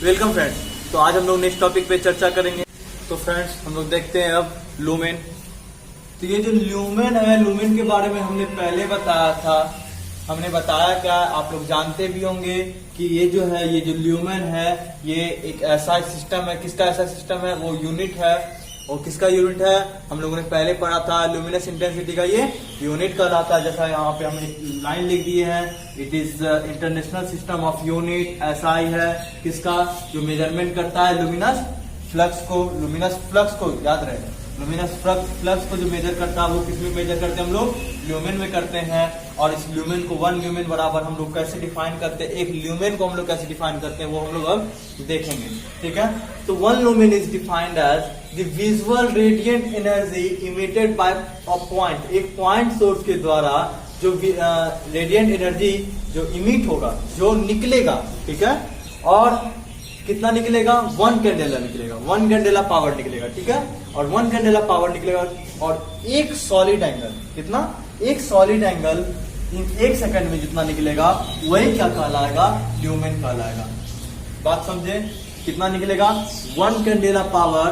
Welcome friends. तो आज हम लोग नेक्स्ट टॉपिक पे चर्चा करेंगे। तो फ्रेंड्स हम लोग देखते हैं अब लूमेन। तो ये जो लूमेन है, लूमेन के बारे में हमने पहले बताया था। हमने बताया क्या, आप लोग जानते भी होंगे कि ये जो है, ये जो लूमेन है, ये एक ऐसा सिस्टम है। किसका ऐसा सिस्टम है? वो यूनिट है। और किसका यूनिट है? हम लोगों ने पहले पढ़ा था, ल्यूमिनस इंटेंसिटी का ये यूनिट कहलाता है। जैसा यहाँ पे हमने लाइन लिख दी है, it is international system of unit. SI है किसका? जो मेजरमेंट करता है लुमिनस फ्लक्स को। लुमिनस फ्लक्स को याद रहे, लुमिनस फ्लक्स को जो मेजर करता है वो किसमें मेजर करते हैं? हम लोग ल्यूमेन में करते हैं। और इस ल्यूमेन को 1 ल्यूमेन बराबर हम लोग कैसे डिफाइन करते हैं, एक ल्यूमेन को हम लोग कैसे डिफाइन करते हैं, वो हम लोग अब देखेंगे। ठीक है। तो 1 lumen is defined as the visual radiant energy emitted by a point. एक पॉइंट सोर्स के द्वारा जो रेडिएंट एनर्जी जो इमिट होगा, जो निकलेगा। ठीक है। और कितना निकलेगा? 1 कैंडेला निकलेगा, 1 कैंडेला पावर निकलेगा। ठीक है। और 1 कैंडेला पावर निकलेगा और एक सॉलिड एंगल, कितना? एक सॉलिड एंगल इन 1 सेकंड में जितना निकलेगा वही क्या कहलाएगा? ल्यूमेन कहलाएगा। बात समझे? कितना निकलेगा? 1 candela power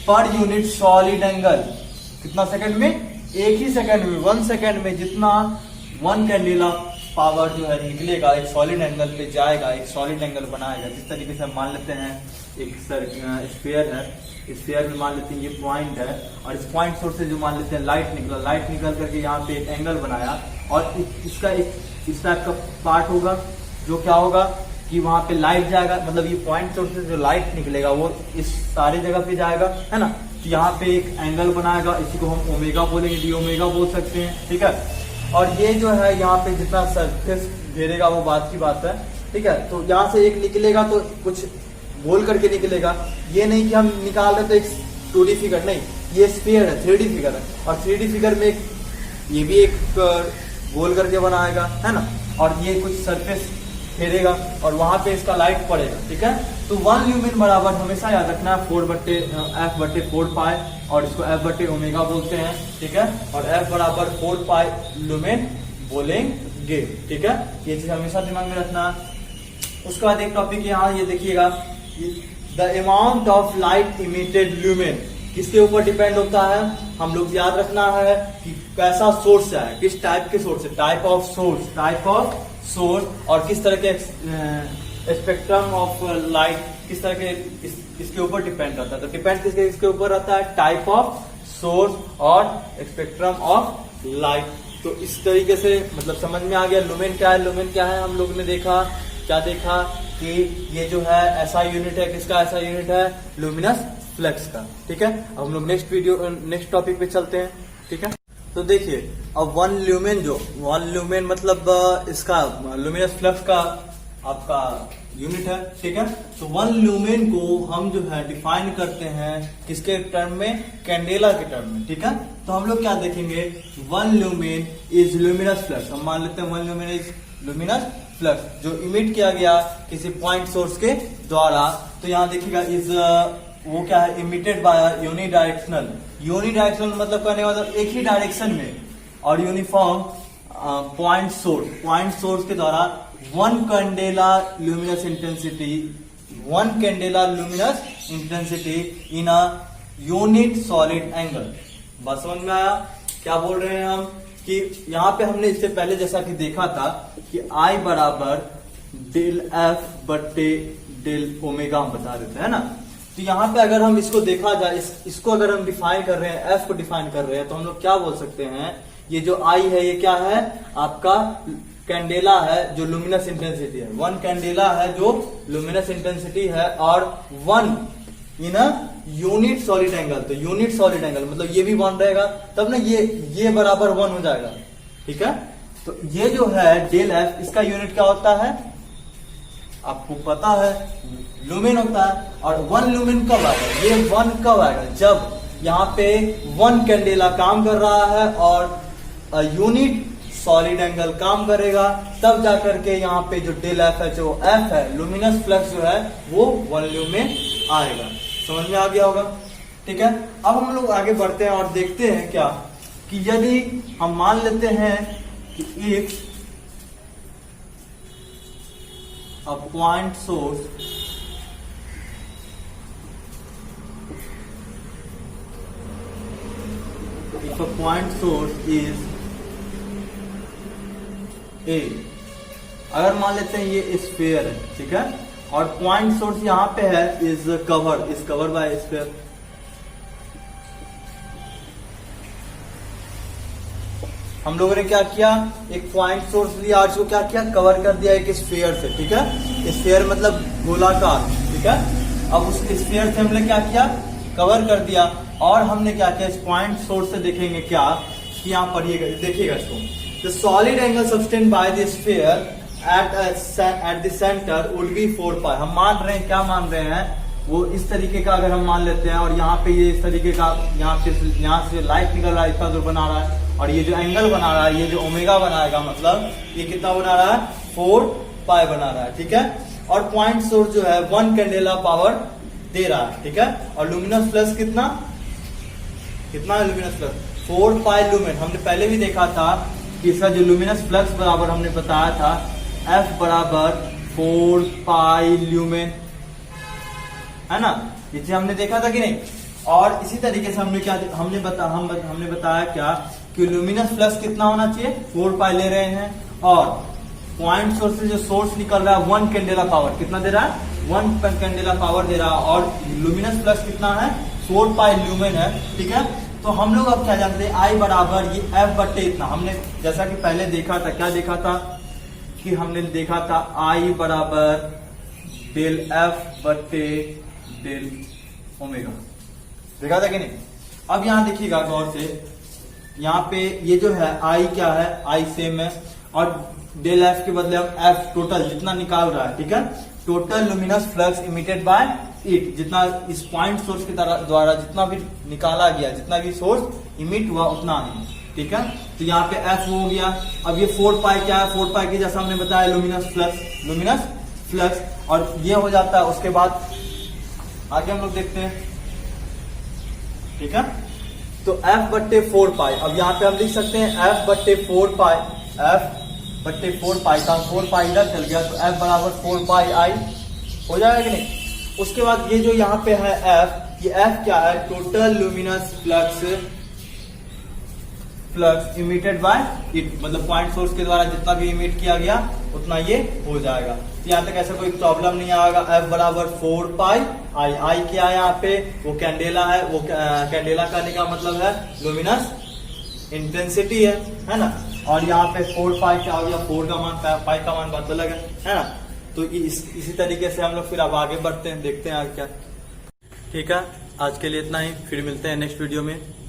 per unit solid angle. कितना सेकंड में? एक ही सेकंड में, 1 सेकंड में जितना 1 कैंडेला पावर जो है निकलेगा, एक सॉलिड एंगल पे जाएगा, एक सॉलिड एंगल बनाएगा। जिस तरीके से हम मान लेते हैं एक स्फीयर है, स्फीयर में मान लेते हैं ये पॉइंट है, और इस पॉइंट सोर्स से जो मान लेते हैं लाइट निकल करके यहाँ पे एक एंगल बनाया, और इसका एक इस टाइप का पार्ट होगा जो क्या होगा कि वहां पे लाइट जाएगा। मतलब ये पॉइंट सोर्स से जो लाइट निकलेगा वो इस सारी जगह पे जाएगा, है ना। तो यहाँ पे एक एंगल बनाएगा, इसी को हम ओमेगा बोलेंगे, डी ओमेगा बोल सकते हैं। ठीक है। और ये जो है यहाँ पे जितना सरफेस घेरेगा वो बात की बात है। ठीक है। तो यहाँ से एक निकलेगा तो कुछ गोल करके निकलेगा। ये नहीं कि हम निकाल रहे तो एक 2D फिगर, नहीं, ये स्फीयर है, 3D फिगर है। और 3D फिगर में ये भी एक गोल करके बनाएगा, है ना। और ये कुछ सरफेस घेरेगा और वहां पे इसका लाइट पड़ेगा। ठीक है। तो 1 ल्यूमेन बराबर हमेशा याद रखना है 4/f/4 पाई, और इसको f/ω बोलते हैं। ठीक है। और f बराबर 4 पाई ल्यूमेन बोलेंगे। ठीक है। ये चीज हमेशा दिमाग में रखना। उसके बाद एक टॉपिक यहाँ ये देखिएगा, the amount of light emitted lumen किसके ऊपर डिपेंड होता है? हम लोग याद रखना है कि कैसा सोर्स है, किस टाइप के सोर्स है, टाइप ऑफ सोर्स, और किस तरह के स्पेक्ट्रम ऑफ लाइट, किस तरह के इसके ऊपर डिपेंड रहता है। तो डिपेंड किसके ऊपर रहता है? टाइप ऑफ सोर्स और स्पेक्ट्रम ऑफ लाइट। तो इस तरीके से मतलब समझ में आ गया लुमेन क्या है। लुमेन क्या है हम लोग ने देखा, क्या देखा कि ये जो है ऐसा यूनिट है। किसका ऐसा यूनिट है? लुमिनस फ्लक्स का। ठीक है। अब हम लोग नेक्स्ट टॉपिक पे चलते हैं। ठीक है। तो देखिए अब 1 ल्यूमेन मतलब इसका लुमिनस फ्लक्स का आपका यूनिट है। ठीक है। तो 1 ल्यूमेन को हम जो है डिफाइन करते हैं किसके टर्म में? कैंडेला के टर्म में। ठीक है। तो हम लोग क्या देखेंगे? 1 ल्यूमेन इज लुमिनस फ्लक्स। हम मान लेते हैं 1 ल्यूमेन इज लुमिनस फ्लक्स जो इमिट किया गया किसी पॉइंट सोर्स के द्वारा। तो यहाँ देखिएगा इज वो क्या है? इमिटेड बाय यूनिडायरेक्शनल मतलब कहने वाला एक ही डायरेक्शन में, और यूनिफॉर्म पॉइंट सोर्स के द्वारा 1 candela luminous intensity in a unit solid angle. बात समझ में आया? क्या बोल रहे हैं हम कि यहाँ पे हमने इससे पहले जैसा कि देखा था कि I बराबर डेल F बट्टे डेल ओमेगा हम बता देते हैं ना। तो यहाँ पे अगर हम इसको देखा जाए, इसको अगर हम डिफाइन कर रहे हैं, F को डिफाइन कर रहे हैं, तो हम लोग क्या बोल सकते हैं? ये जो I है ये क्या है? आपका कैंडेला है जो लुमिनस इंटेंसिटी है। 1 कैंडेला है जो लुमिनस इंटेंसिटी है, और 1 इन अ यूनिट सॉलिड एंगल। तो यूनिट सॉलिड एंगल मतलब ये भी 1 रहेगा, तब ना ये बराबर 1 हो जाएगा। ठीक है। तो ये जो है डेल F, इसका यूनिट क्या होता है? आपको पता है, लुमेन होता है। और 1 लुमेन कब आएगा? ये 1 कब आएगा? जब यहाँ पे 1 कैंडेला काम कर रहा है और यूनिट सॉलिड एंगल काम करेगा, तब जाकर के यहाँ पे जो डेल F है, जो F है लुमिनस फ्लक्स जो है वो 1 ल्यूमेन आएगा। समझ में आ गया होगा। ठीक है। अब हम लोग आगे बढ़ते हैं और देखते हैं क्या कि यदि हम मान लेते हैं कि if a point source a point source is A, अगर मान लेते हैं ये स्फीयर है, ठीक है, और पॉइंट सोर्स यहां पे है इज कवर बाय स्फीयर। हम लोगों ने क्या किया, एक पॉइंट सोर्स लिया और इसको क्या किया, कवर कर दिया एक स्फीयर से, ठीक है, स्फीयर मतलब गोलाकार, ठीक है। अब उस स्फीयर से हमने क्या किया, कवर कर दिया, और हमने क्या किया, इस पॉइंट सोर्स से देखेंगे क्या कि यहाँ पर ये देखिएगा इसको, the solid angle sustained by the sphere at the centre would be 4 पाई। हम मान रहे हैं, क्या मान रहे हैं, वो इस तरीके का अगर हम मान लेते हैं, और यहाँ पे ये इस तरीके का यहाँ से लाइट निकल रहा है, इतना दूर बना रहा है, और ये जो एंगल बना रहा है, ये जो ओमेगा बनाएगा, मतलब ये कितना बना रहा है, 4 पाई बना रहा है, ठीक है। और पॉइंट सोर्स जो है 1 कैंडेला पावर दे रहा है, ठीक है। और लुमिनस फ्लक्स कितना है, लुमिनस फ्लक्स 4 पाई लुमेन। हमने पहले भी देखा था कि इसका जो लुमिनस फ्लक्स बराबर हमने बताया था F बराबर 4 पाई ल्यूमेन, है ना, इसे हमने देखा था कि नहीं। और इसी तरीके से हमने क्या हमने बताया क्या कि लुमिनस फ्लक्स कितना होना चाहिए, 4 पाई ले रहे हैं, और पॉइंट सोर्स से जो सोर्स निकल रहा है 1 कैंडेला पावर कितना दे रहा है, 1 कैंडेला पावर दे रहा है, और लुमिनस फ्लक्स कितना है, 4 पाई ल्यूमेन है, ठीक है। तो हम लोग अब क्या जानते हैं, I बराबर ये F बट्टे इतना, हमने जैसा कि पहले देखा था, क्या देखा था कि हमने देखा था I बराबर डेल F बट्टे डेल ओमेगा, देखा था कि नहीं। अब यहाँ देखिएगा गौर से, यहाँ पे ये जो है I क्या है, I सेम है, और डेल F के बदले हम F टोटल जितना निकाल रहा है, ठीक है, total luminous flux emitted by it, जितना इस पॉइंट सोर्स के द्वारा जितना भी निकाला गया, जितना भी सोर्स इमिट हुआ उतना ही, ठीक है। तो यहाँ पे F हो गया। अब ये 4 पाई क्या है, 4 पाई की जैसा हमने बताया लुमिनस फ्लक्स, और ये हो जाता है। उसके बाद आगे हम लोग देखते हैं, ठीक है। तो F बट्टे 4 पाई, अब यहाँ पे हम लिख सकते हैं F बट्टे 4 पाई, F बट्टे 4 पाई का 4 पाई इधर चल गया, तो F बराबर 4 पाई I हो जाएगा कि नहीं। उसके बाद ये जो यहाँ पे है F, ये F क्या है, total luminous flux emitted by it, मतलब पॉइंट सोर्स के द्वारा जितना भी इमिट किया गया उतना ये हो जाएगा। तो यहाँ तक ऐसा कोई प्रॉब्लम नहीं आएगा। F बराबर 4 पाई I क्या है, यहाँ पे वो कैंडेला है, वो कैंडेला करने का मतलब है लुमिनस इंटेंसिटी है ना। और यहाँ पे 4 पाई क्या हो गया, 4 का मान, पाई का मान बात अलग है ना। तो इसी तरीके से हम लोग फिर अब आगे बढ़ते हैं, देखते हैं आगे क्या। ठीक है, आज के लिए इतना ही, फिर मिलते हैं नेक्स्ट वीडियो में।